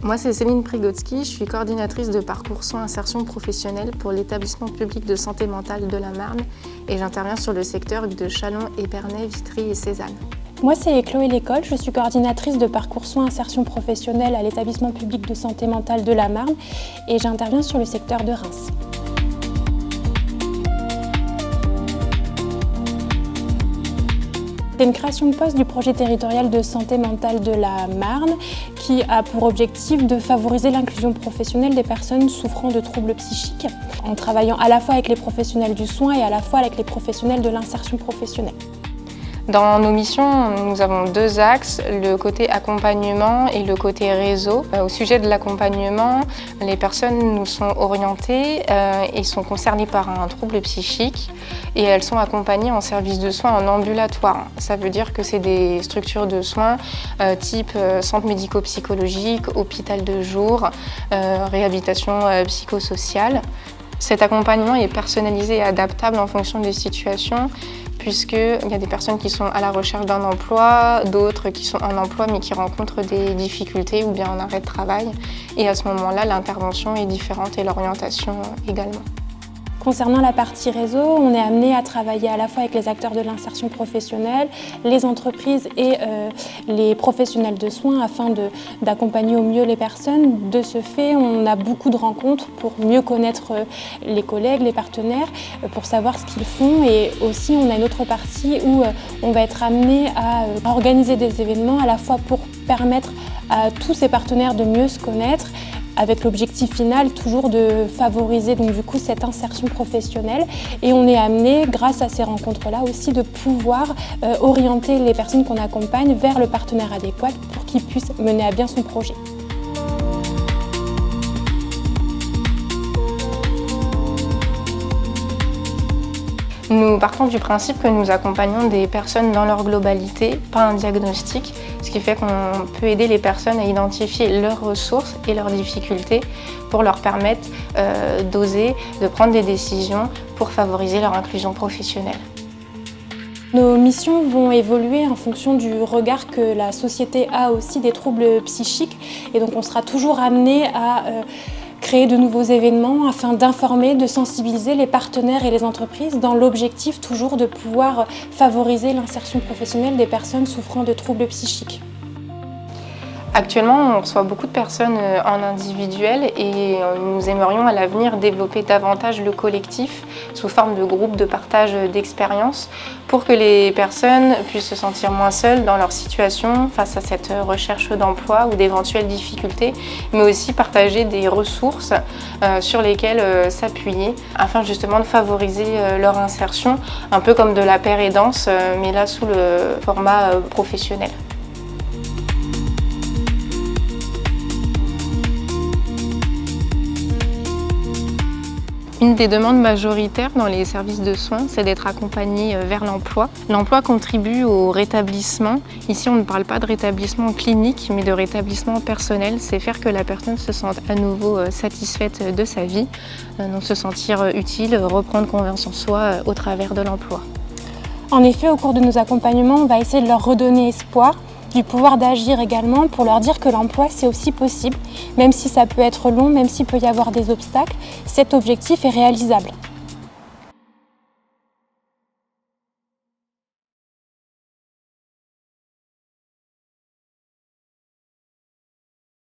Moi, c'est Céline Prigotsky, je suis coordinatrice de parcours soins insertion professionnelle pour l'établissement public de santé mentale de la Marne et j'interviens sur le secteur de Châlons, Épernay, Vitry et Cézanne. Moi, c'est Chloé Lécole, je suis coordinatrice de parcours soins insertion professionnelle à l'établissement public de santé mentale de la Marne et j'interviens sur le secteur de Reims. C'est une création de poste du projet territorial de santé mentale de la Marne qui a pour objectif de favoriser l'inclusion professionnelle des personnes souffrant de troubles psychiques en travaillant à la fois avec les professionnels du soin et à la fois avec les professionnels de l'insertion professionnelle. Dans nos missions, nous avons deux axes, le côté accompagnement et le côté réseau. Au sujet de l'accompagnement, les personnes nous sont orientées et sont concernées par un trouble psychique et elles sont accompagnées en service de soins en ambulatoire. Ça veut dire que c'est des structures de soins type centre médico-psychologique, hôpital de jour, réhabilitation psychosociale. Cet accompagnement est personnalisé et adaptable en fonction des situations puisqu'il y a des personnes qui sont à la recherche d'un emploi, d'autres qui sont en emploi mais qui rencontrent des difficultés ou bien en arrêt de travail. Et à ce moment-là, l'intervention est différente et l'orientation également. Concernant la partie réseau, on est amené à travailler à la fois avec les acteurs de l'insertion professionnelle, les entreprises et les professionnels de soins afin d'accompagner au mieux les personnes. De ce fait, on a beaucoup de rencontres pour mieux connaître les collègues, les partenaires, pour savoir ce qu'ils font. Et aussi, on a une autre partie où on va être amené à organiser des événements à la fois pour permettre à tous ces partenaires de mieux se connaître, avec l'objectif final toujours de favoriser donc, du coup, cette insertion professionnelle. Et on est amené, grâce à ces rencontres-là aussi, de pouvoir orienter les personnes qu'on accompagne vers le partenaire adéquat pour qu'il puisse mener à bien son projet. Nous partons du principe que nous accompagnons des personnes dans leur globalité, pas un diagnostic, ce qui fait qu'on peut aider les personnes à identifier leurs ressources et leurs difficultés pour leur permettre d'oser, de prendre des décisions pour favoriser leur inclusion professionnelle. Nos missions vont évoluer en fonction du regard que la société a aussi des troubles psychiques et donc on sera toujours amené à créer de nouveaux événements afin d'informer, de sensibiliser les partenaires et les entreprises dans l'objectif toujours de pouvoir favoriser l'insertion professionnelle des personnes souffrant de troubles psychiques. Actuellement, on reçoit beaucoup de personnes en individuel et nous aimerions à l'avenir développer davantage le collectif sous forme de groupes de partage d'expériences pour que les personnes puissent se sentir moins seules dans leur situation face à cette recherche d'emploi ou d'éventuelles difficultés, mais aussi partager des ressources sur lesquelles s'appuyer afin justement de favoriser leur insertion, un peu comme de la paire aidance, mais là sous le format professionnel. Une des demandes majoritaires dans les services de soins, c'est d'être accompagné vers l'emploi. L'emploi contribue au rétablissement. Ici, on ne parle pas de rétablissement clinique, mais de rétablissement personnel. C'est faire que la personne se sente à nouveau satisfaite de sa vie, donc se sentir utile, reprendre confiance en soi au travers de l'emploi. En effet, au cours de nos accompagnements, on va essayer de leur redonner espoir, du pouvoir d'agir également pour leur dire que l'emploi c'est aussi possible, même si ça peut être long, même s'il peut y avoir des obstacles, cet objectif est réalisable.